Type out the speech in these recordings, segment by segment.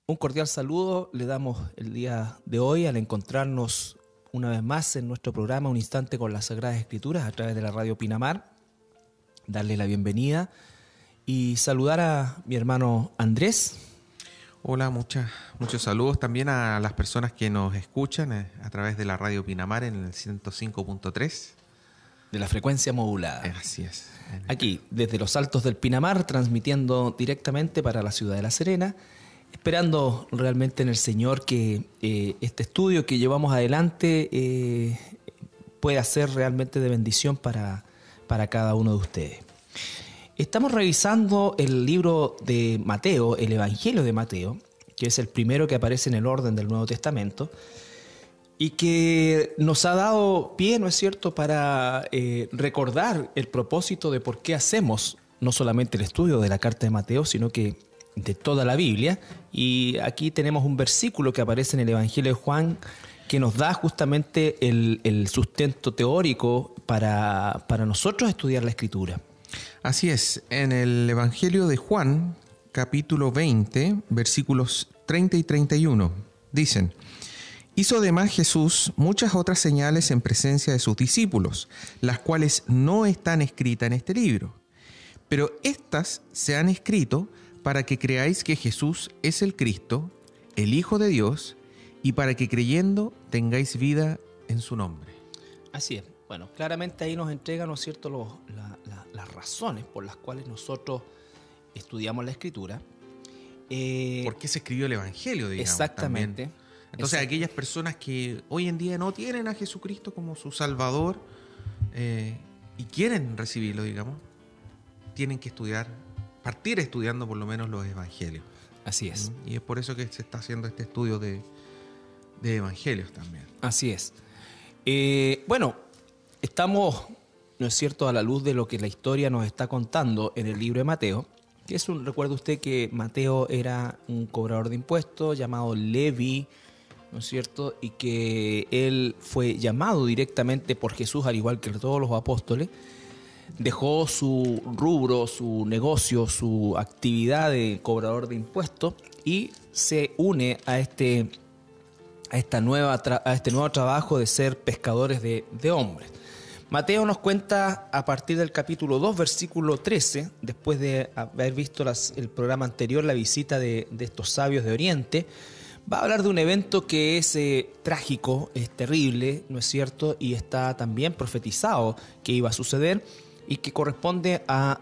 Un cordial saludo le damos el día de hoy al encontrarnos una vez más en nuestro programa Un Instante con las Sagradas Escrituras a través de la radio Pinamar. Darle la bienvenida y saludar a mi hermano Andrés. Hola, muchos saludos también a las personas que nos escuchan a través de la radio Pinamar en el 105.3. De la frecuencia modulada. Así es. Aquí, desde los altos del Pinamar, transmitiendo directamente para la ciudad de La Serena, esperando realmente en el Señor que este estudio que llevamos adelante pueda ser realmente de bendición para cada uno de ustedes. Estamos revisando el libro de Mateo, el Evangelio de Mateo, que es el primero que aparece en el orden del Nuevo Testamento, y que nos ha dado pie, ¿no es cierto?, para recordar el propósito de por qué hacemos no solamente el estudio de la carta de Mateo, sino que de toda la Biblia. Y aquí tenemos un versículo que aparece en el Evangelio de Juan que nos da justamente el sustento teórico para nosotros estudiar la Escritura. Así es, en el Evangelio de Juan, capítulo 20, versículos 30 y 31, dicen: Hizo además Jesús muchas otras señales en presencia de sus discípulos, las cuales no están escritas en este libro. Pero estas se han escrito para que creáis que Jesús es el Cristo, el Hijo de Dios, y para que creyendo tengáis vida en su nombre. Así es. Bueno, claramente ahí nos entrega, ¿no es cierto?, las razones por las cuales nosotros estudiamos la Escritura. ¿Por qué se escribió el Evangelio, digamos? Exactamente. También. Entonces, aquellas personas que hoy en día no tienen a Jesucristo como su Salvador y quieren recibirlo, digamos, tienen que partir estudiando por lo menos los Evangelios. Así es. Y es por eso que se está haciendo este estudio de Evangelios también. Así es. Bueno, estamos, ¿no es cierto?, a la luz de lo que la historia nos está contando en el libro de Mateo, que recuerda usted que Mateo era un cobrador de impuestos llamado Levi, ¿no es cierto?, y que él fue llamado directamente por Jesús, al igual que todos los apóstoles. Dejó su rubro, su negocio, su actividad de cobrador de impuestos y se une a este nuevo trabajo de ser pescadores de hombres. Mateo nos cuenta a partir del capítulo 2, versículo 13, después de haber visto el programa anterior, la visita de estos sabios de Oriente, va a hablar de un evento que es trágico, es terrible, ¿no es cierto?, y está también profetizado que iba a suceder, y que corresponde a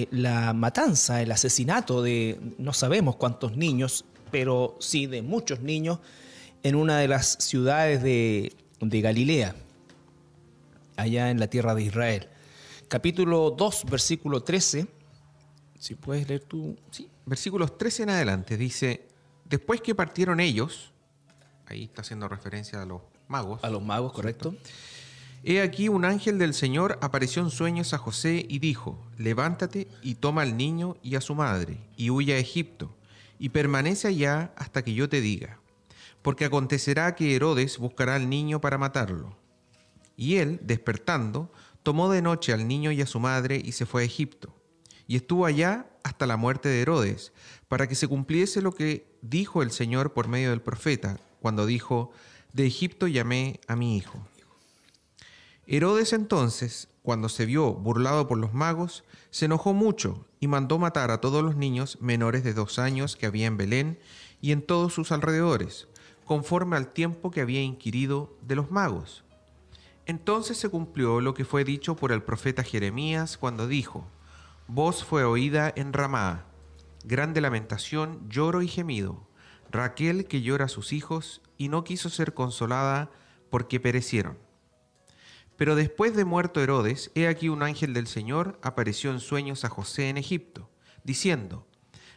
la matanza, el asesinato de no sabemos cuántos niños, pero sí de muchos niños, en una de las ciudades de Galilea, allá en la tierra de Israel. Capítulo 2, versículo 13, si puedes leer tú. Sí, versículos 13 en adelante, dice: Después que partieron ellos, ahí está haciendo referencia a los magos. A los magos, correcto. He aquí un ángel del Señor apareció en sueños a José y dijo: Levántate y toma al niño y a su madre, y huye a Egipto, y permanece allá hasta que yo te diga. Porque acontecerá que Herodes buscará al niño para matarlo. Y él, despertando, tomó de noche al niño y a su madre y se fue a Egipto. Y estuvo allá hasta la muerte de Herodes, para que se cumpliese lo que dijo el Señor por medio del profeta, cuando dijo: De Egipto llamé a mi hijo. Herodes entonces, cuando se vio burlado por los magos, se enojó mucho y mandó matar a todos los niños menores de 2 años que había en Belén y en todos sus alrededores, conforme al tiempo que había inquirido de los magos. Entonces se cumplió lo que fue dicho por el profeta Jeremías cuando dijo: Voz fue oída en Ramá, grande lamentación, lloro y gemido, Raquel que llora a sus hijos y no quiso ser consolada porque perecieron. Pero después de muerto Herodes, he aquí un ángel del Señor apareció en sueños a José en Egipto, diciendo: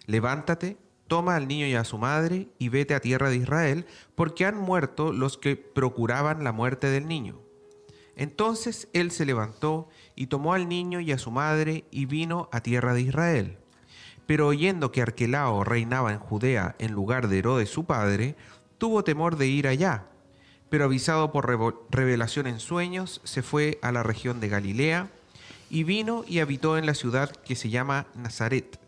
Levántate, toma al niño y a su madre, y vete a tierra de Israel, porque han muerto los que procuraban la muerte del niño. Entonces él se levantó y tomó al niño y a su madre, y vino a tierra de Israel. Pero oyendo que Arquelao reinaba en Judea en lugar de Herodes su padre, tuvo temor de ir allá. Pero avisado por revelación en sueños, se fue a la región de Galilea, y vino y habitó en la ciudad que se llama Nazaret,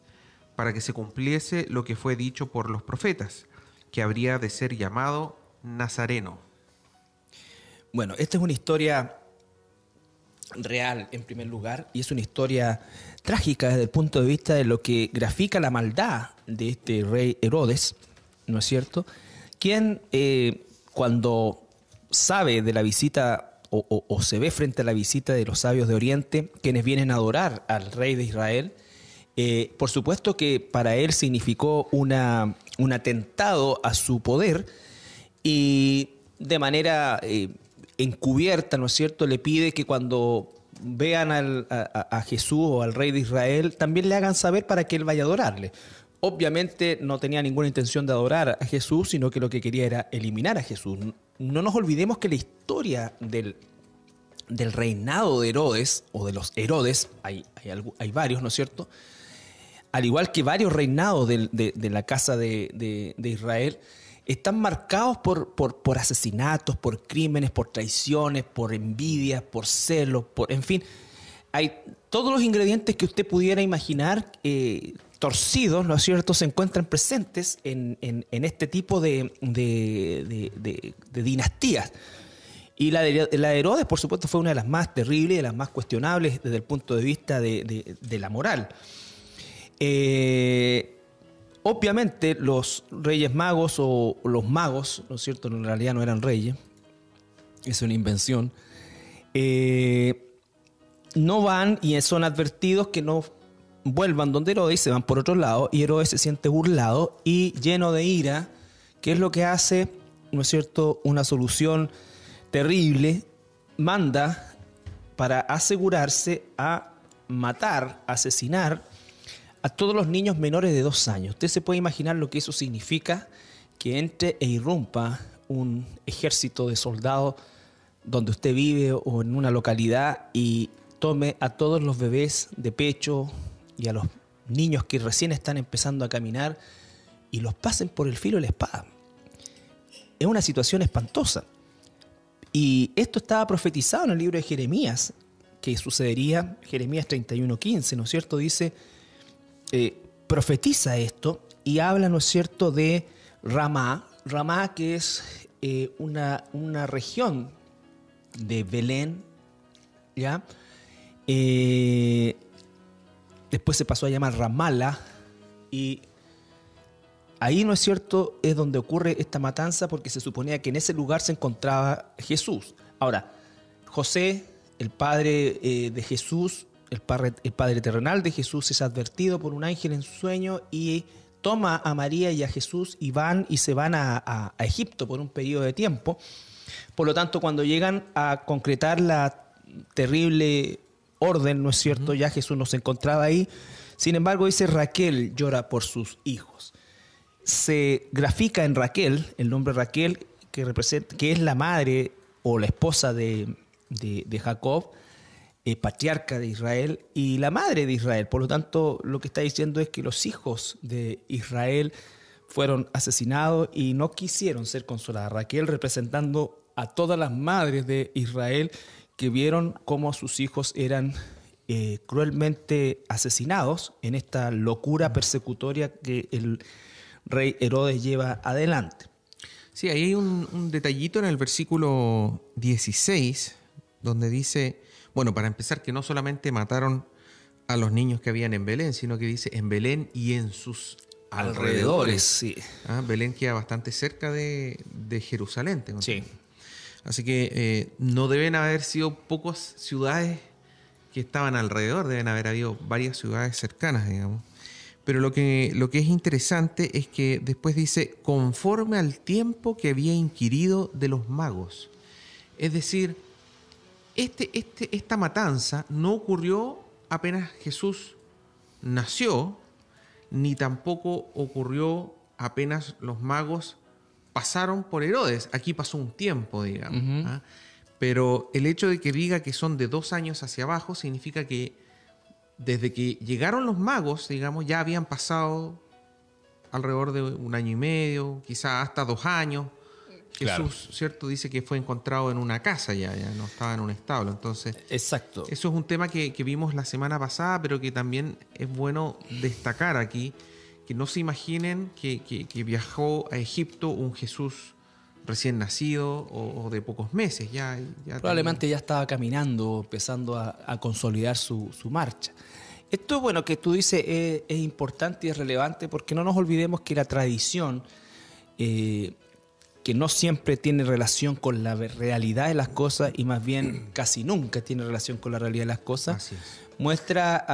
para que se cumpliese lo que fue dicho por los profetas: que habría de ser llamado Nazareno. Bueno, esta es una historia real en primer lugar y es una historia trágica desde el punto de vista de lo que grafica la maldad de este rey Herodes, ¿no es cierto? Quien cuando sabe de la visita o se ve frente a la visita de los sabios de Oriente, quienes vienen a adorar al rey de Israel, por supuesto que para él significó un atentado a su poder y de manera encubierta, ¿no es cierto?, le pide que cuando vean a Jesús o al rey de Israel, también le hagan saber para que él vaya a adorarle. Obviamente no tenía ninguna intención de adorar a Jesús, sino que lo que quería era eliminar a Jesús. No nos olvidemos que la historia del reinado de Herodes, o de los Herodes, hay varios, ¿no es cierto?, al igual que varios reinados de la casa de Israel, están marcados por asesinatos, por crímenes, por traiciones, por envidias, por celos, en fin. Hay todos los ingredientes que usted pudiera imaginar torcidos, ¿no es cierto?, se encuentran presentes en este tipo de dinastías. Y la de Herodes, por supuesto, fue una de las más terribles y de las más cuestionables desde el punto de vista de la moral. Obviamente los reyes magos o los magos, ¿no es cierto?, en realidad no eran reyes, es una invención, no van y son advertidos que no vuelvan donde Herodes, se van por otro lado y Herodes se siente burlado y lleno de ira. ¿Qué es lo que hace? ¿No es cierto? Una solución terrible, manda para asegurarse a matar, asesinar a todos los niños menores de 2 años. Usted se puede imaginar lo que eso significa, que entre e irrumpa un ejército de soldados donde usted vive o en una localidad y tome a todos los bebés de pecho y a los niños que recién están empezando a caminar y los pasen por el filo de la espada. Es una situación espantosa. Y esto estaba profetizado en el libro de Jeremías, que sucedería, Jeremías 31:15, ¿no es cierto? Dice, profetiza esto y habla, ¿no es cierto?, de Ramá, que es una región de Belén, ¿ya? Después se pasó a llamar Ramala y ahí, ¿no es cierto?, es donde ocurre esta matanza porque se suponía que en ese lugar se encontraba Jesús. Ahora, José, el padre de Jesús, el padre terrenal de Jesús, es advertido por un ángel en su sueño y toma a María y a Jesús y se van a Egipto por un periodo de tiempo. Por lo tanto, cuando llegan a concretar la terrible orden, ¿no es cierto?, ya Jesús no se encontraba ahí. Sin embargo, dice, Raquel llora por sus hijos. Se grafica en Raquel, el nombre Raquel, que es la madre o la esposa de Jacob, patriarca de Israel y la madre de Israel. Por lo tanto, lo que está diciendo es que los hijos de Israel fueron asesinados y no quisieron ser consoladas. Raquel representando a todas las madres de Israel que vieron cómo sus hijos eran cruelmente asesinados en esta locura persecutoria que el rey Herodes lleva adelante. Sí, ahí hay un detallito en el versículo 16, donde dice, bueno, para empezar, que no solamente mataron a los niños que habían en Belén, sino que dice en Belén y en sus alrededores. Sí. Belén queda bastante cerca de Jerusalén. Sí. Así que no deben haber sido pocas ciudades que estaban alrededor, deben haber habido varias ciudades cercanas, digamos. Pero lo que es interesante es que después dice, conforme al tiempo que había inquirido de los magos. Es decir, esta matanza no ocurrió apenas Jesús nació, ni tampoco ocurrió apenas los magos pasaron por Herodes. Aquí pasó un tiempo, digamos. Pero el hecho de que diga que son de 2 años hacia abajo significa que desde que llegaron los magos, digamos, ya habían pasado alrededor de 1 año y medio, quizás hasta 2 años. Claro. Jesús, ¿cierto?, dice que fue encontrado en una casa ya no estaba en un establo. Entonces, exacto. Eso es un tema que vimos la semana pasada, pero que también es bueno destacar aquí, que no se imaginen que viajó a Egipto un Jesús recién nacido o de pocos meses. Ya Probablemente ya estaba caminando, empezando a consolidar su marcha. Esto, bueno, que tú dices es importante y es relevante porque no nos olvidemos que la tradición, que no siempre tiene relación con la realidad de las cosas y más bien casi nunca tiene relación con la realidad de las cosas, muestra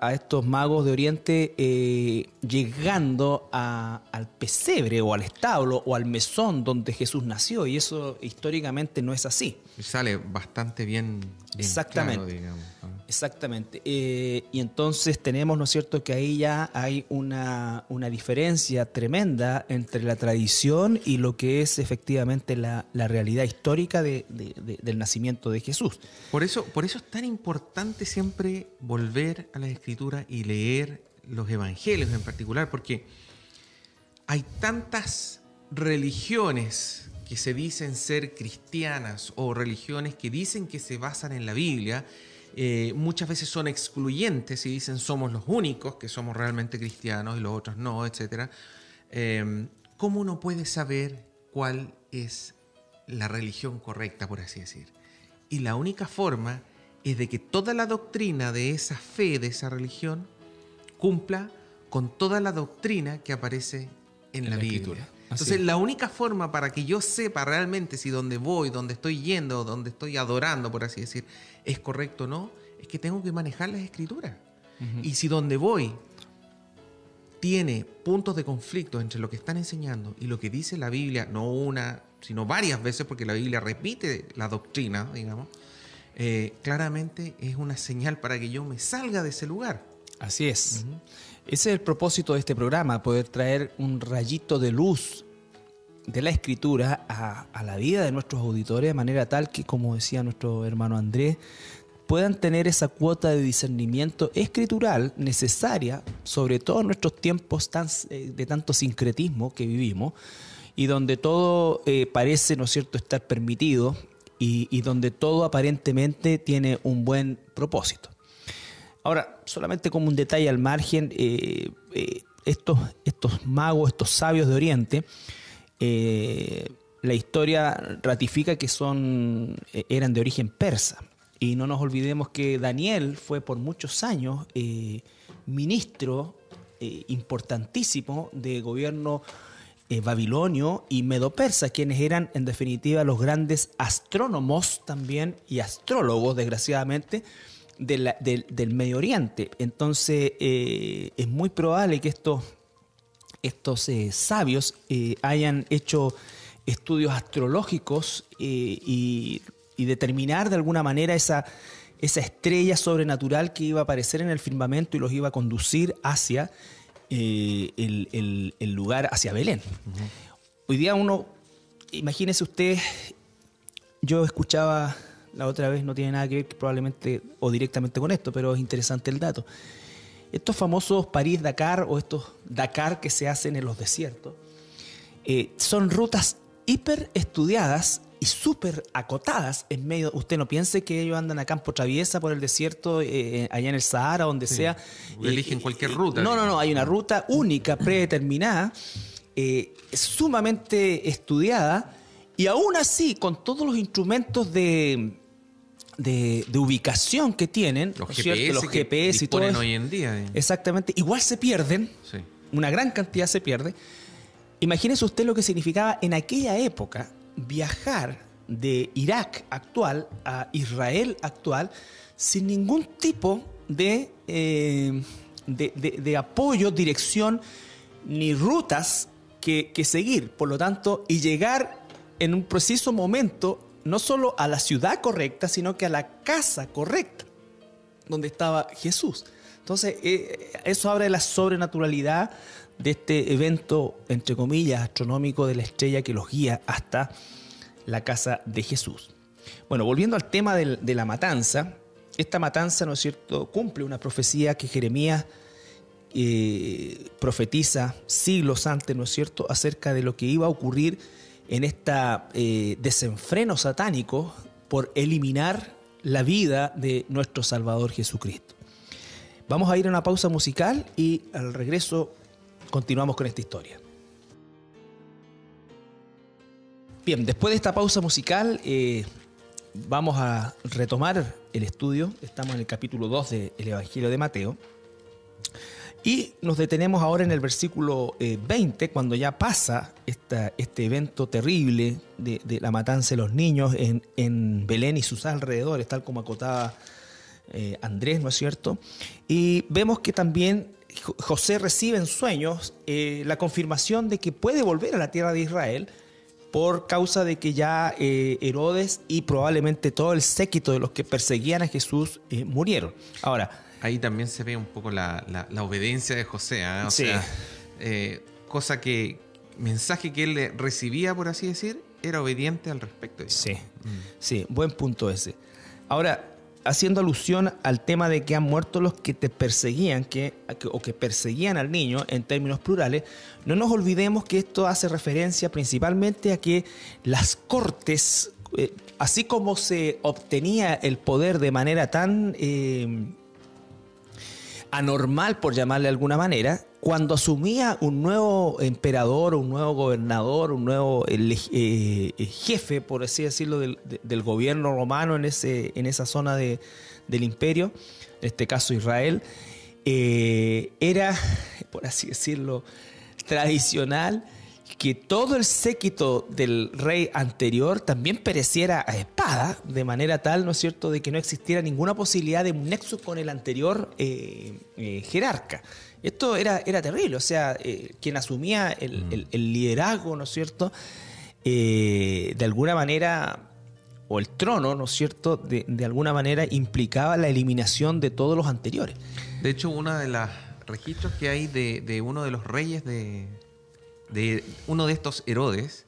a estos magos de Oriente llegando al pesebre o al establo o al mesón donde Jesús nació, y eso históricamente no es así. Sale bastante bien exactamente, claro, digamos. Exactamente. Y entonces tenemos, ¿no es cierto?, que ahí ya hay una diferencia tremenda entre la tradición y lo que es efectivamente la realidad histórica del nacimiento de Jesús. Por eso es tan importante siempre volver a la Escritura y leer los evangelios en particular, porque hay tantas religiones que se dicen ser cristianas o religiones que dicen que se basan en la Biblia. Muchas veces son excluyentes y dicen somos los únicos que somos realmente cristianos y los otros no, etc. ¿Cómo uno puede saber cuál es la religión correcta, por así decir? Y la única forma es de que toda la doctrina de esa fe, de esa religión, cumpla con toda la doctrina que aparece en la Biblia. Entonces, la única forma para que yo sepa realmente si donde voy, donde estoy yendo, donde estoy adorando, por así decir, es correcto o no, es que tengo que manejar las Escrituras. Y si donde voy tiene puntos de conflicto entre lo que están enseñando y lo que dice la Biblia, no una, sino varias veces, porque la Biblia repite la doctrina, digamos, claramente es una señal para que yo me salga de ese lugar. Así es. Ese es el propósito de este programa, poder traer un rayito de luz de la Escritura a la vida de nuestros auditores, de manera tal que, como decía nuestro hermano Andrés, puedan tener esa cuota de discernimiento escritural necesaria, sobre todo en nuestros tiempos de tanto sincretismo que vivimos, y donde todo parece, ¿no es cierto?, estar permitido y donde todo aparentemente tiene un buen propósito. Ahora, solamente como un detalle al margen, estos magos, estos sabios de Oriente, la historia ratifica que eran de origen persa. Y no nos olvidemos que Daniel fue por muchos años ministro importantísimo de gobierno babilonio y medo-persa, quienes eran en definitiva los grandes astrónomos también y astrólogos, desgraciadamente, del Medio Oriente. Entonces es muy probable que estos sabios hayan hecho estudios astrológicos y determinar de alguna manera esa estrella sobrenatural que iba a aparecer en el firmamento y los iba a conducir hacia el lugar, hacia Belén. Hoy día imagínese usted, yo escuchaba la otra vez, no tiene nada que ver probablemente o directamente con esto, pero es interesante el dato. Estos famosos París-Dakar o estos Dakar que se hacen en los desiertos son rutas hiper estudiadas y súper acotadas en medio. Usted no piense que ellos andan a campo traviesa por el desierto, allá en el Sahara, donde sea. Eligen cualquier ruta. No, hay una ruta única, predeterminada, sumamente estudiada, y aún así, con todos los instrumentos de ubicación que tienen, los GPS y todo eso, hoy en día. Exactamente, igual se pierden, una gran cantidad se pierde. Imagínese usted lo que significaba en aquella época viajar de Irak actual a Israel actual sin ningún tipo de apoyo, dirección ni rutas que seguir. Por lo tanto, y llegar en un preciso momento no solo a la ciudad correcta, sino que a la casa correcta donde estaba Jesús. Entonces, eso habla de la sobrenaturalidad de este evento, entre comillas, astronómico de la estrella que los guía hasta la casa de Jesús. Bueno, volviendo al tema de la matanza, esta matanza, ¿no es cierto?, cumple una profecía que Jeremías profetiza siglos antes, ¿no es cierto?, acerca de lo que iba a ocurrir en este desenfreno satánico por eliminar la vida de nuestro Salvador Jesucristo. Vamos a ir a una pausa musical y al regreso continuamos con esta historia. Bien, después de esta pausa musical, vamos a retomar el estudio. Estamos en el capítulo 2 del Evangelio de Mateo. Y nos detenemos ahora en el versículo 20, cuando ya pasa este evento terrible de la matanza de los niños en Belén y sus alrededores, tal como acotaba Andrés, ¿no es cierto? Y vemos que también José recibe en sueños la confirmación de que puede volver a la tierra de Israel por causa de que ya Herodes y probablemente todo el séquito de los que perseguían a Jesús murieron. Ahora, ahí también se ve un poco la obediencia de José, ¿eh? Sí. Mensaje que él recibía, por así decir, era obediente al respecto. Sí, sí, buen punto ese. Ahora, haciendo alusión al tema de que han muerto los que te perseguían, o que perseguían al niño en términos plurales, no nos olvidemos que esto hace referencia principalmente a que las cortes, así como se obtenía el poder de manera tan anormal, por llamarle de alguna manera, cuando asumía un nuevo emperador, un nuevo gobernador, un nuevo jefe, por así decirlo, del gobierno romano en esa zona del imperio, en este caso Israel, era, por así decirlo, tradicional que todo el séquito del rey anterior también pereciera a espada, de manera tal, ¿no es cierto?, de que no existiera ninguna posibilidad de un nexo con el anterior jerarca. Esto era terrible, o sea, quien asumía el liderazgo, ¿no es cierto?, de alguna manera, o el trono, ¿no es cierto?, de alguna manera implicaba la eliminación de todos los anteriores. De hecho, uno de los registros que hay de uno de los reyes de uno de estos Herodes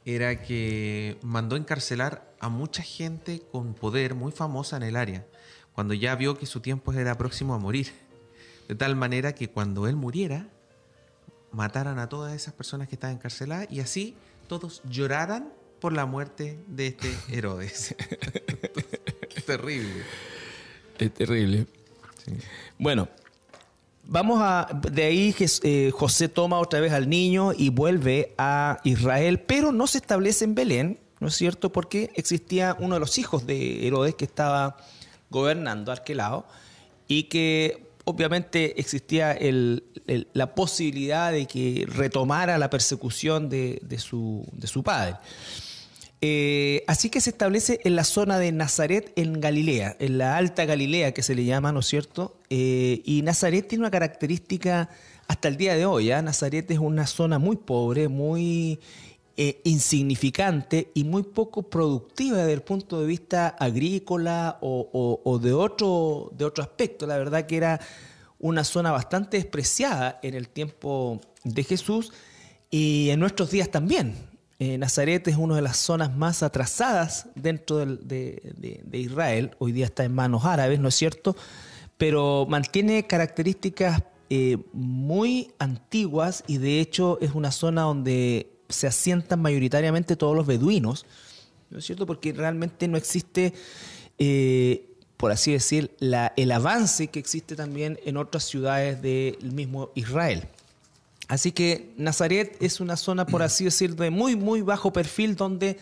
era que mandó encarcelar a mucha gente con poder muy famosa en el área, cuando ya vio que su tiempo era próximo a morir. De tal manera que cuando él muriera, mataran a todas esas personas que estaban encarceladas y así todos lloraran por la muerte de este Herodes. Es terrible. Es terrible. Sí. Bueno, de ahí José toma otra vez al niño y vuelve a Israel, pero no se establece en Belén, ¿no es cierto? Porque existía uno de los hijos de Herodes que estaba gobernando Arquelao y que obviamente existía la posibilidad de que retomara la persecución de su padre. Así que se establece en la zona de Nazaret en Galilea, en la Alta Galilea que se le llama, ¿no es cierto? Y Nazaret tiene una característica hasta el día de hoy. Nazaret es una zona muy pobre, muy insignificante y muy poco productiva desde el punto de vista agrícola o de otro aspecto. La verdad que era una zona bastante despreciada en el tiempo de Jesús y en nuestros días también. Nazaret es una de las zonas más atrasadas dentro de Israel. Hoy día está en manos árabes, ¿no es cierto? Pero mantiene características muy antiguas y de hecho es una zona donde se asientan mayoritariamente todos los beduinos, ¿no es cierto? Porque realmente no existe, por así decir, el avance que existe también en otras ciudades del mismo Israel. Así que Nazaret es una zona, por así decir, de muy, muy bajo perfil, donde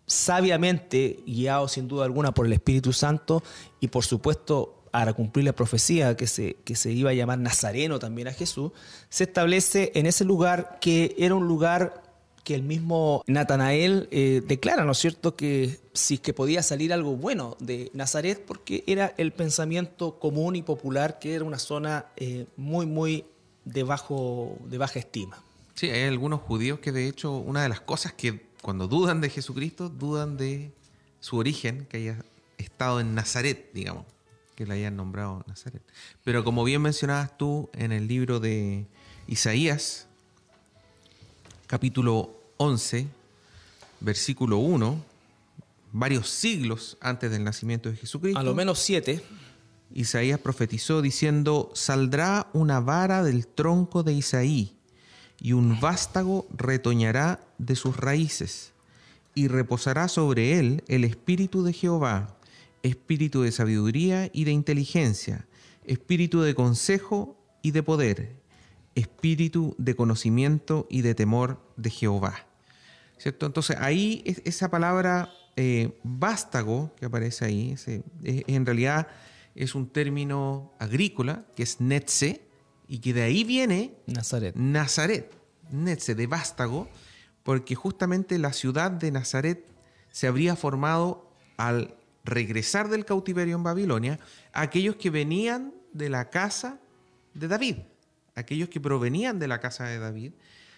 sabiamente, guiado sin duda alguna por el Espíritu Santo y por supuesto para cumplir la profecía que se iba a llamar Nazareno también a Jesús, se establece en ese lugar que era un lugar que el mismo Natanael declara, ¿no es cierto?, que si es que podía salir algo bueno de Nazaret, porque era el pensamiento común y popular que era una zona muy, muy de baja estima. Sí, hay algunos judíos que de hecho una de las cosas que cuando dudan de Jesucristo, dudan de su origen, que haya estado en Nazaret, digamos, que le hayan nombrado Nazaret. Pero como bien mencionabas tú en el libro de Isaías, capítulo 11, versículo 1, varios siglos antes del nacimiento de Jesucristo, a lo menos 7, Isaías profetizó diciendo: saldrá una vara del tronco de Isaí, y un vástago retoñará de sus raíces, y reposará sobre él el espíritu de Jehová, espíritu de sabiduría y de inteligencia, espíritu de consejo y de poder, espíritu de conocimiento y de temor de Jehová. ¿Cierto? Entonces ahí esa palabra vástago que aparece ahí, en realidad es un término agrícola que es netze, y que de ahí viene Nazaret, netze, de vástago, porque justamente la ciudad de Nazaret se habría formado al regresar del cautiverio en Babilonia aquellos que venían de la casa de David, aquellos que provenían de la casa de David,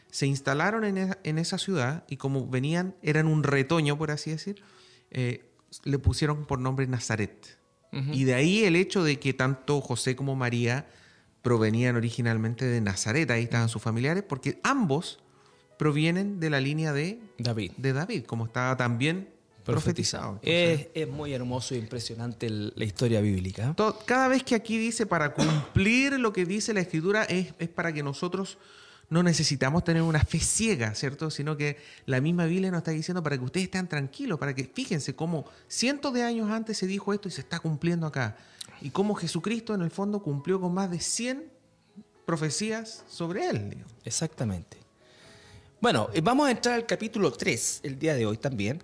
se instalaron en esa ciudad y como venían, eran un retoño, por así decir, le pusieron por nombre Nazaret. Uh-huh. Y de ahí el hecho de que tanto José como María provenían originalmente de Nazaret, ahí estaban sus familiares, porque ambos provienen de la línea de David, como estaba también profetizado. Es muy hermoso e impresionante la historia bíblica. Cada vez que aquí dice para cumplir lo que dice la Escritura es para que nosotros no necesitamos tener una fe ciega, ¿cierto? Sino que la misma Biblia nos está diciendo para que ustedes estén tranquilos, para que fíjense cómo cientos de años antes se dijo esto y se está cumpliendo acá. Y cómo Jesucristo en el fondo cumplió con más de 100 profecías sobre él. Digamos. Exactamente. Bueno, vamos a entrar al capítulo 3 el día de hoy también.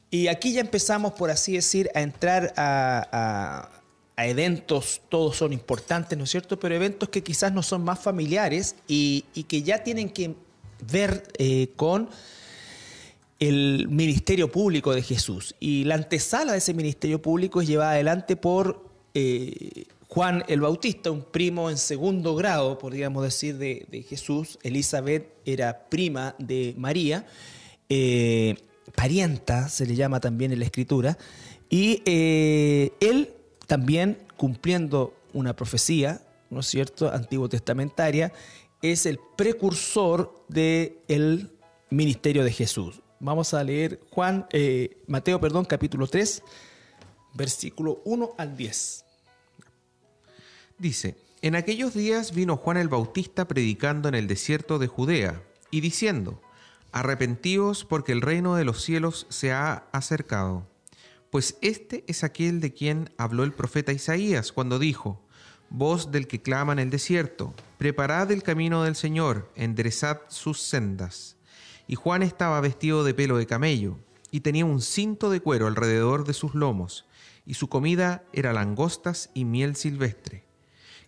Y aquí ya empezamos, por así decir, a entrar a eventos, todos son importantes, ¿no es cierto? Pero eventos que quizás no son más familiares y que ya tienen que ver con el ministerio público de Jesús. Y la antesala de ese ministerio público es llevada adelante por Juan el Bautista, un primo en segundo grado, podríamos decir, de Jesús. Elizabeth era prima de María, parienta se le llama también en la Escritura, y él también, cumpliendo una profecía, ¿no es cierto?, antiguo testamentaria, es el precursor del ministerio de Jesús. Vamos a leer Mateo, capítulo 3, versículo 1 al 10. Dice: En aquellos días vino Juan el Bautista predicando en el desierto de Judea y diciendo: Arrepentíos porque el reino de los cielos se ha acercado. Pues este es aquel de quien habló el profeta Isaías cuando dijo: Voz del que clama en el desierto, preparad el camino del Señor, enderezad sus sendas. Y Juan estaba vestido de pelo de camello, y tenía un cinto de cuero alrededor de sus lomos, y su comida era langostas y miel silvestre.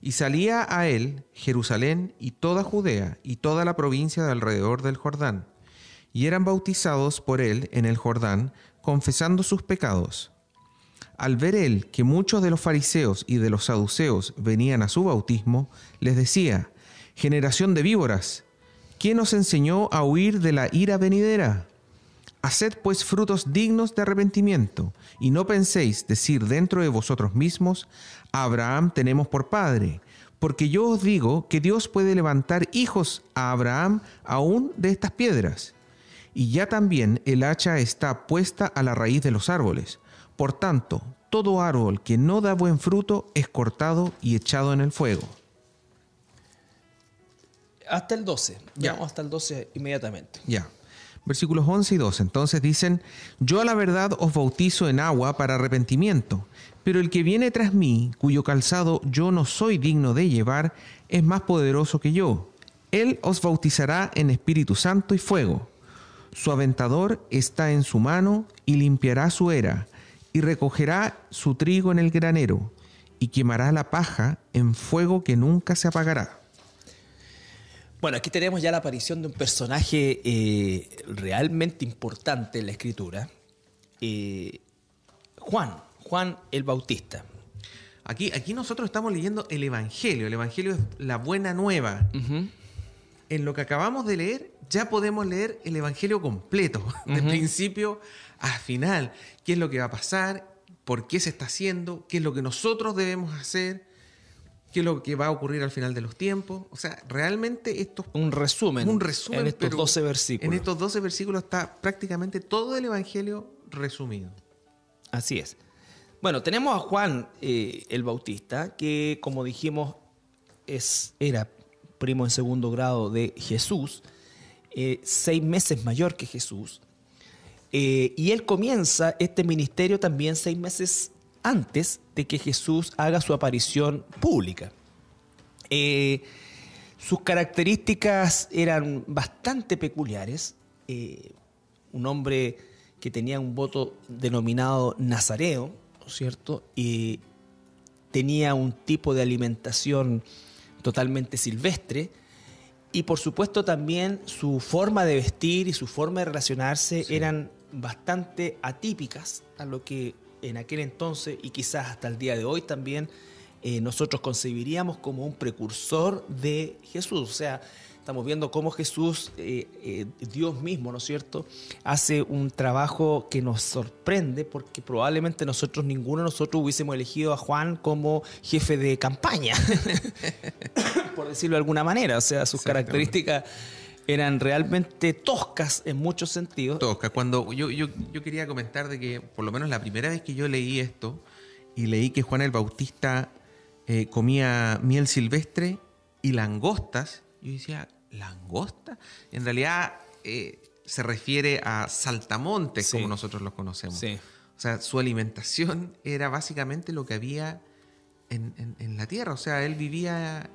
Y salía a él Jerusalén y toda Judea y toda la provincia de alrededor del Jordán, y eran bautizados por él en el Jordán, confesando sus pecados. Al ver él que muchos de los fariseos y de los saduceos venían a su bautismo, les decía: Generación de víboras, ¿quién os enseñó a huir de la ira venidera? Haced pues frutos dignos de arrepentimiento, y no penséis decir dentro de vosotros mismos: a Abraham tenemos por padre, porque yo os digo que Dios puede levantar hijos a Abraham aún de estas piedras. Y ya también el hacha está puesta a la raíz de los árboles. Por tanto, todo árbol que no da buen fruto es cortado y echado en el fuego. Hasta el 12. Ya. Vamos hasta el 12 inmediatamente. Ya. Versículos 11 y 12. Entonces dicen: Yo a la verdad os bautizo en agua para arrepentimiento, pero el que viene tras mí, cuyo calzado yo no soy digno de llevar, es más poderoso que yo. Él os bautizará en Espíritu Santo y fuego. Su aventador está en su mano y limpiará su era, y recogerá su trigo en el granero, y quemará la paja en fuego que nunca se apagará. Bueno, aquí tenemos ya la aparición de un personaje realmente importante en la Escritura. Juan el Bautista. Aquí nosotros estamos leyendo el Evangelio. El Evangelio es la buena nueva. Uh-huh. En lo que acabamos de leer, ya podemos leer el Evangelio completo, de principio a final. ¿Qué es lo que va a pasar? ¿Por qué se está haciendo? ¿Qué es lo que nosotros debemos hacer? ¿Qué es lo que va a ocurrir al final de los tiempos? O sea, realmente esto es un resumen en estos 12 versículos. En estos 12 versículos está prácticamente todo el Evangelio resumido. Así es. Bueno, tenemos a Juan el Bautista, que como dijimos era primo en segundo grado de Jesús, 6 meses mayor que Jesús, y él comienza este ministerio también 6 meses antes de que Jesús haga su aparición pública. Sus características eran bastante peculiares. Un hombre que tenía un voto denominado nazareo, ¿no es cierto? Y tenía un tipo de alimentación totalmente silvestre. Y por supuesto también su forma de vestir y su forma de relacionarse eran bastante atípicas a lo que en aquel entonces y quizás hasta el día de hoy también nosotros concebiríamos como un precursor de Jesús. O sea, estamos viendo cómo Jesús, Dios mismo, ¿no es cierto?, hace un trabajo que nos sorprende porque probablemente ninguno de nosotros hubiésemos elegido a Juan como jefe de campaña, por decirlo de alguna manera. O sea, sus características eran realmente toscas en muchos sentidos. Toscas. Cuando yo quería comentar de que por lo menos la primera vez que yo leí esto y leí que Juan el Bautista comía miel silvestre y langostas, yo decía, ¿langosta? En realidad se refiere a saltamontes, como nosotros los conocemos. Sí. O sea, su alimentación era básicamente lo que había en la tierra. O sea, él vivía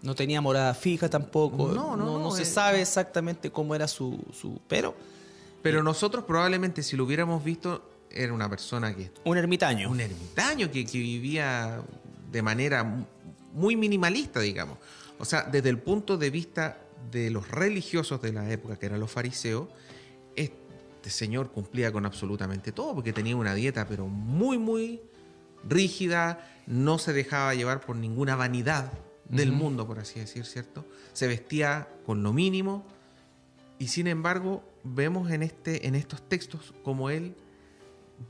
No tenía morada fija tampoco. No se sabe exactamente cómo era su Pero nosotros probablemente si lo hubiéramos visto, era una persona que... Un ermitaño. Un ermitaño que vivía de manera muy minimalista, digamos. O sea, desde el punto de vista de los religiosos de la época, que eran los fariseos, este señor cumplía con absolutamente todo, porque tenía una dieta pero muy, muy rígida, no se dejaba llevar por ninguna vanidad del mundo, por así decir, ¿cierto? Se vestía con lo mínimo y sin embargo vemos en estos textos como él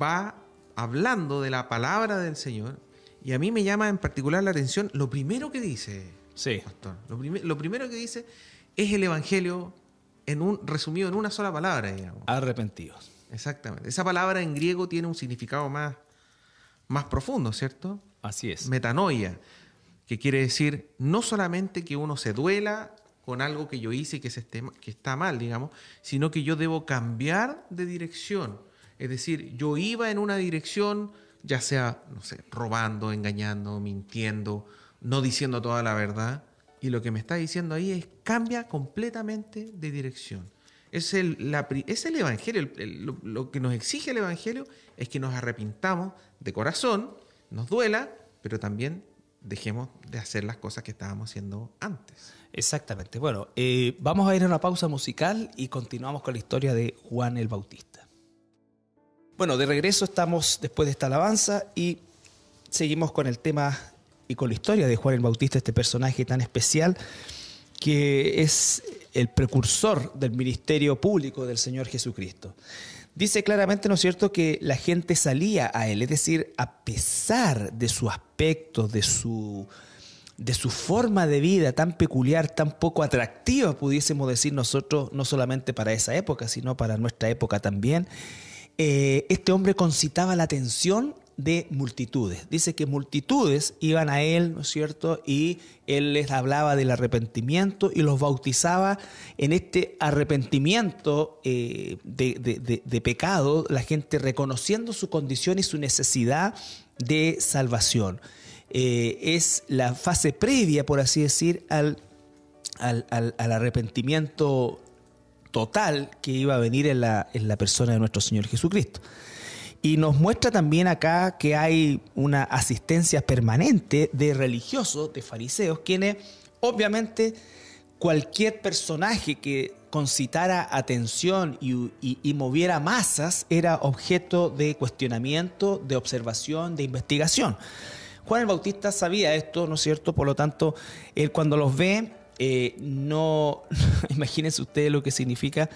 va hablando de la palabra del Señor y a mí me llama en particular la atención lo primero que dice, pastor. Lo primero que dice es el Evangelio resumido en una sola palabra, digamos. Arrepentidos. Exactamente. Esa palabra en griego tiene un significado más profundo, ¿cierto? Así es. Metanoia, que quiere decir no solamente que uno se duela con algo que yo hice y que está mal, digamos, sino que yo debo cambiar de dirección. Es decir, yo iba en una dirección, ya sea, no sé, robando, engañando, mintiendo, no diciendo toda la verdad, y lo que me está diciendo ahí es cambia completamente de dirección. Es el Evangelio, lo que nos exige el Evangelio es que nos arrepintamos de corazón, nos duela, pero también dejemos de hacer las cosas que estábamos haciendo antes. Exactamente. Bueno, vamos a ir a una pausa musical y continuamos con la historia de Juan el Bautista. Bueno, de regreso estamos después de esta alabanza y seguimos con el tema y con la historia de Juan el Bautista, este personaje tan especial que es el precursor del ministerio público del Señor Jesucristo. Dice claramente, ¿no es cierto?, que la gente salía a él, es decir, a pesar de su aspecto, de su forma de vida tan peculiar, tan poco atractiva, pudiésemos decir nosotros, no solamente para esa época, sino para nuestra época también, este hombre concitaba la atención de multitudes. Dice que multitudes iban a él, ¿no es cierto?, y él les hablaba del arrepentimiento y los bautizaba en este arrepentimiento de pecado, la gente reconociendo su condición y su necesidad de salvación. Es la fase previa, por así decir, al arrepentimiento total que iba a venir en la persona de nuestro Señor Jesucristo. Y nos muestra también acá que hay una asistencia permanente de religiosos, de fariseos, quienes obviamente cualquier personaje que concitara atención y moviera masas era objeto de cuestionamiento, de observación, de investigación. Juan el Bautista sabía esto, ¿no es cierto? Por lo tanto, él cuando los ve, imagínense ustedes lo que significa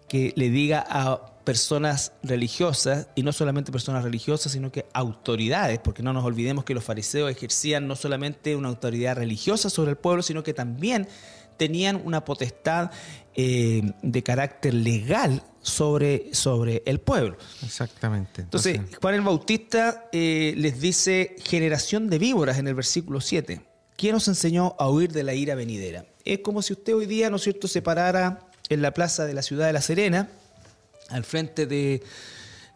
que le diga a personas religiosas, y no solamente personas religiosas, sino que autoridades, porque no nos olvidemos que los fariseos ejercían no solamente una autoridad religiosa sobre el pueblo, sino que también tenían una potestad de carácter legal sobre el pueblo. Exactamente. Entonces, Juan el Bautista les dice, generación de víboras, en el versículo 7. ¿Quién os enseñó a huir de la ira venidera? Es como si usted hoy día, ¿no es cierto?, se parara en la plaza de la ciudad de La Serena, al frente de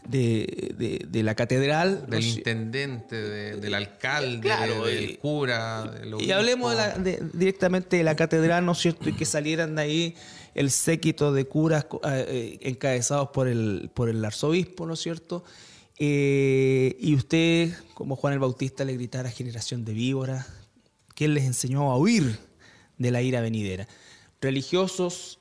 de la catedral. Del intendente, del alcalde, Claro, del cura. Y hablemos directamente de la catedral, ¿no es cierto? Y que salieran de ahí el séquito de curas encabezados por el arzobispo, ¿no es cierto? Y usted, como Juan el Bautista, le gritara generación de víboras, que él les enseñó a huir de la ira venidera. Religiosos...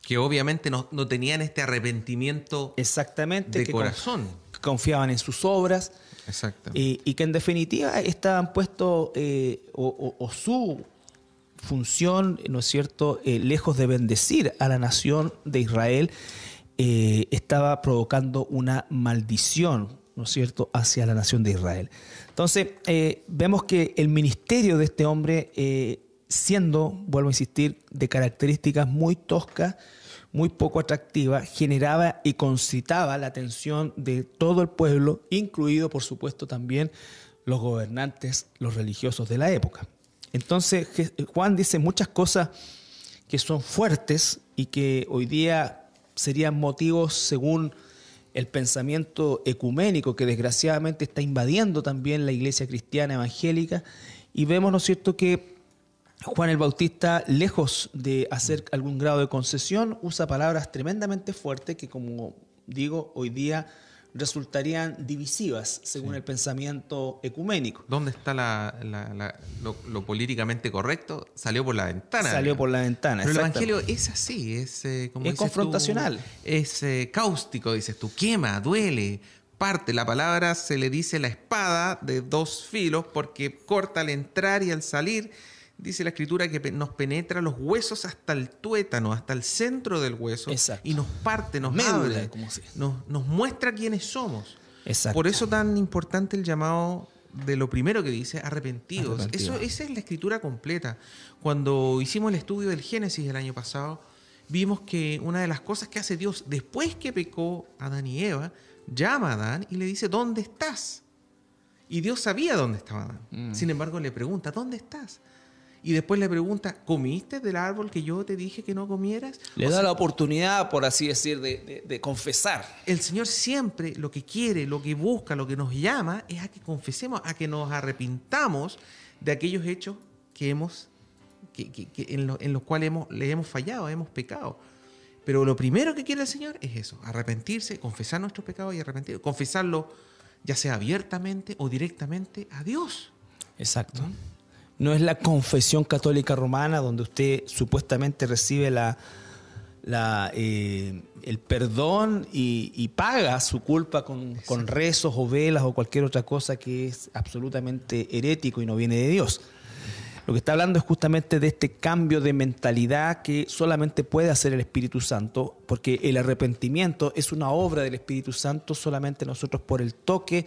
que obviamente no tenían este arrepentimiento exactamente, de corazón. Confiaban en sus obras. Y que en definitiva estaban puestos, o su función, ¿no es cierto?, lejos de bendecir a la nación de Israel, estaba provocando una maldición, ¿no es cierto?, hacia la nación de Israel. Entonces, vemos que el ministerio de este hombre, siendo, vuelvo a insistir, de características muy toscas, muy poco atractivas, generaba y concitaba la atención de todo el pueblo, incluido, por supuesto, también los gobernantes, los religiosos de la época. Entonces, Juan dice muchas cosas que son fuertes y que hoy día serían motivos, según el pensamiento ecuménico que desgraciadamente está invadiendo también la iglesia cristiana evangélica, y vemos, ¿no es cierto?, que Juan el Bautista, lejos de hacer algún grado de concesión, usa palabras tremendamente fuertes que, como digo, hoy día resultarían divisivas según el pensamiento ecuménico. ¿Dónde está lo políticamente correcto? Salió por la ventana. Salió por la ventana. Pero el Evangelio es así, es confrontacional. Es cáustico, dices tú, quema, duele, parte. La palabra se le dice la espada de dos filos porque corta al entrar y al salir. Dice la Escritura que nos penetra los huesos hasta el tuétano, hasta el centro del hueso. Exacto. Y nos parte, nos médula, nos muestra quiénes somos. Exacto. Por eso tan importante el llamado de lo primero que dice, arrepentidos. Esa es la Escritura completa. Cuando hicimos el estudio del Génesis el año pasado, vimos que una de las cosas que hace Dios después que pecó Adán y Eva, llama a Adán y le dice, ¿dónde estás? Y Dios sabía dónde estaba Adán. Sin embargo, le pregunta, ¿dónde estás? Y después le pregunta, ¿comiste del árbol que yo te dije que no comieras? Le da la oportunidad, por así decir, de confesar. El Señor siempre lo que quiere, lo que busca, lo que nos llama es a que confesemos, a que nos arrepintamos de aquellos hechos en los cuales le hemos fallado, hemos pecado. Pero lo primero que quiere el Señor es eso, arrepentirse, confesar nuestros pecados y arrepentirnos. Confesarlo ya sea abiertamente o directamente a Dios. Exacto. No es la confesión católica romana donde usted supuestamente recibe el perdón y paga su culpa con rezos o velas o cualquier otra cosa que es absolutamente herético y no viene de Dios. Lo que está hablando es justamente de este cambio de mentalidad que solamente puede hacer el Espíritu Santo, porque el arrepentimiento es una obra del Espíritu Santo. Solamente nosotros, por el toque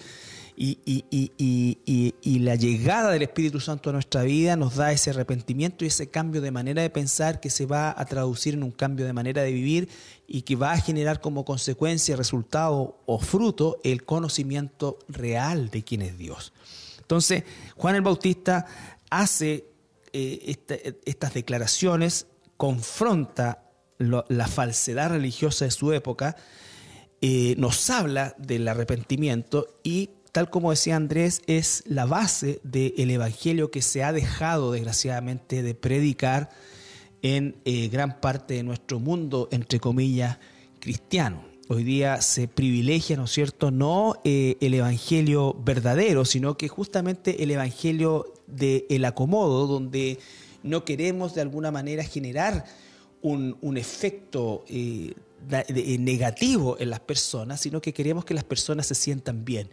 y la llegada del Espíritu Santo a nuestra vida, nos da ese arrepentimiento y ese cambio de manera de pensar que se va a traducir en un cambio de manera de vivir y que va a generar como consecuencia, resultado o fruto el conocimiento real de quién es Dios. Entonces, Juan el Bautista hace estas declaraciones, confronta la falsedad religiosa de su época, nos habla del arrepentimiento y, tal como decía Andrés, es la base del evangelio que se ha dejado, desgraciadamente, de predicar en gran parte de nuestro mundo, entre comillas, cristiano. Hoy día se privilegia, ¿no es cierto?, no el evangelio verdadero, sino que justamente el evangelio del acomodo, donde no queremos de alguna manera generar un efecto negativo en las personas, sino que queremos que las personas se sientan bien.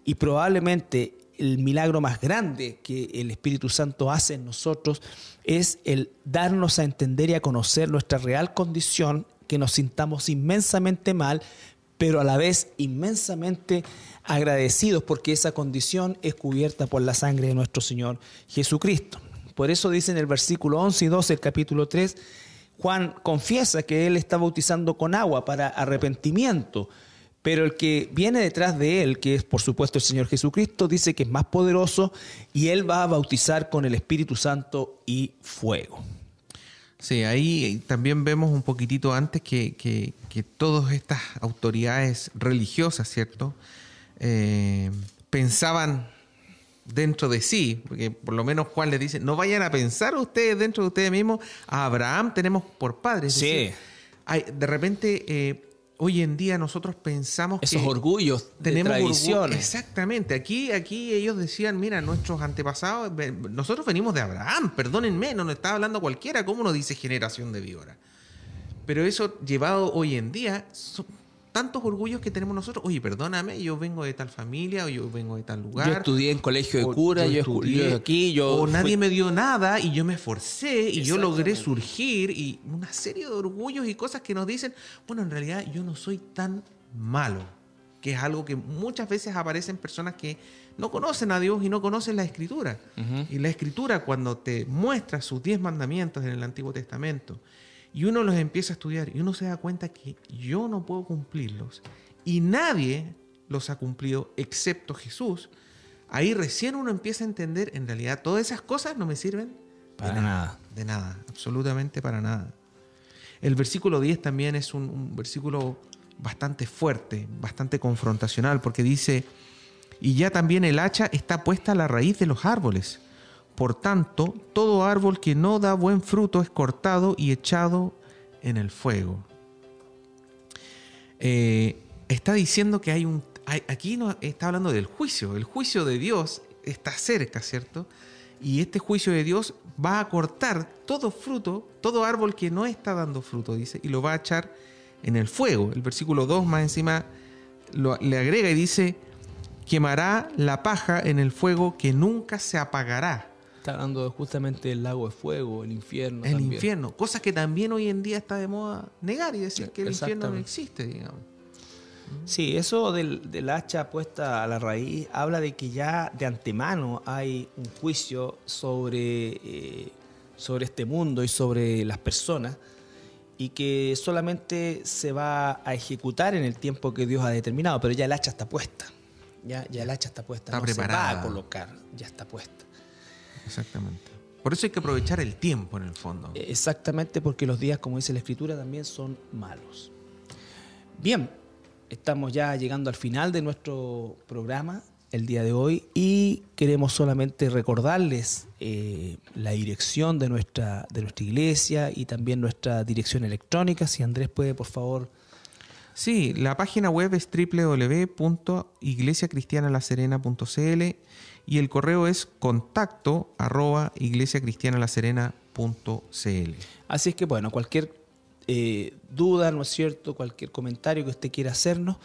Y probablemente el milagro más grande que el Espíritu Santo hace en nosotros es el darnos a entender y a conocer nuestra real condición, que nos sintamos inmensamente mal, pero a la vez inmensamente agradecidos porque esa condición es cubierta por la sangre de nuestro Señor Jesucristo. Por eso dice en el versículo 11 y 12 del capítulo 3, Juan confiesa que él está bautizando con agua para arrepentimiento, pero el que viene detrás de él, que es por supuesto el Señor Jesucristo, dice que es más poderoso y él va a bautizar con el Espíritu Santo y fuego. Sí, ahí también vemos un poquitito antes que todas estas autoridades religiosas, ¿cierto? Pensaban dentro de sí, porque por lo menos Juan les dice, no vayan a pensar ustedes dentro de ustedes mismos, a Abraham tenemos por padre. Es decir, de repente, hoy en día nosotros pensamos esos que orgullos tenemos de tradiciones. Exactamente. Aquí ellos decían, mira, nuestros antepasados, nosotros venimos de Abraham, perdónenme, no nos está hablando cualquiera, ¿cómo nos dice generación de víboras? Pero eso llevado hoy en día, son tantos orgullos que tenemos nosotros. Oye, perdóname, yo vengo de tal familia, o yo vengo de tal lugar. Yo estudié en colegio de cura, yo estudié aquí, o nadie me dio nada y yo me esforcé y yo logré Exactamente. surgir, y una serie de orgullos y cosas que nos dicen, bueno, en realidad yo no soy tan malo, que es algo que muchas veces aparece en personas que no conocen a Dios y no conocen la Escritura. Y la Escritura, cuando te muestra sus 10 mandamientos en el Antiguo Testamento, y uno los empieza a estudiar y uno se da cuenta que yo no puedo cumplirlos y nadie los ha cumplido excepto Jesús, ahí recién uno empieza a entender, en realidad todas esas cosas no me sirven Para nada. de nada, absolutamente para nada. El versículo 10 también es un versículo bastante fuerte, bastante confrontacional, porque dice, y ya también el hacha está puesta a la raíz de los árboles. Por tanto, todo árbol que no da buen fruto es cortado y echado en el fuego. Está diciendo que aquí está hablando del juicio. El juicio de Dios está cerca, ¿cierto? Y este juicio de Dios va a cortar todo fruto, todo árbol que no está dando fruto, dice, y lo va a echar en el fuego. El versículo 2 más encima le agrega y dice, quemará la paja en el fuego que nunca se apagará. Está hablando justamente del lago de fuego, el infierno. El también. infierno, cosa que también hoy en día está de moda negar y decir que el infierno no Exactamente. existe, digamos. Sí, eso del hacha puesta a la raíz habla de que ya de antemano hay un juicio sobre este mundo y sobre las personas, y que solamente se va a ejecutar en el tiempo que Dios ha determinado, pero ya el hacha está puesta. Ya el hacha está puesta, Está no preparada. se va a colocar, ya está puesta. Exactamente. Por eso hay que aprovechar el tiempo en el fondo. Exactamente, porque los días, como dice la Escritura, también son malos. Bien, estamos ya llegando al final de nuestro programa el día de hoy y queremos solamente recordarles la dirección de nuestra iglesia y también nuestra dirección electrónica. Si Andrés puede, por favor. Sí, la página web es www.iglesiacristianalaserena.cl y el correo es contacto@iglesiacristianalaserena.cl. Así es que, bueno, cualquier duda, ¿no es cierto?, cualquier comentario que usted quiera hacernos,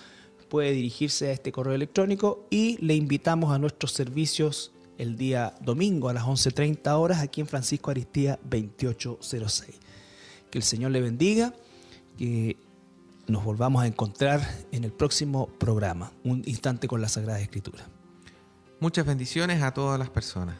puede dirigirse a este correo electrónico, y le invitamos a nuestros servicios el día domingo a las 11:30 horas aquí en Francisco Aristía 2806. Que el Señor le bendiga, que nos volvamos a encontrar en el próximo programa, Un Instante con la Sagrada Escritura. Muchas bendiciones a todas las personas.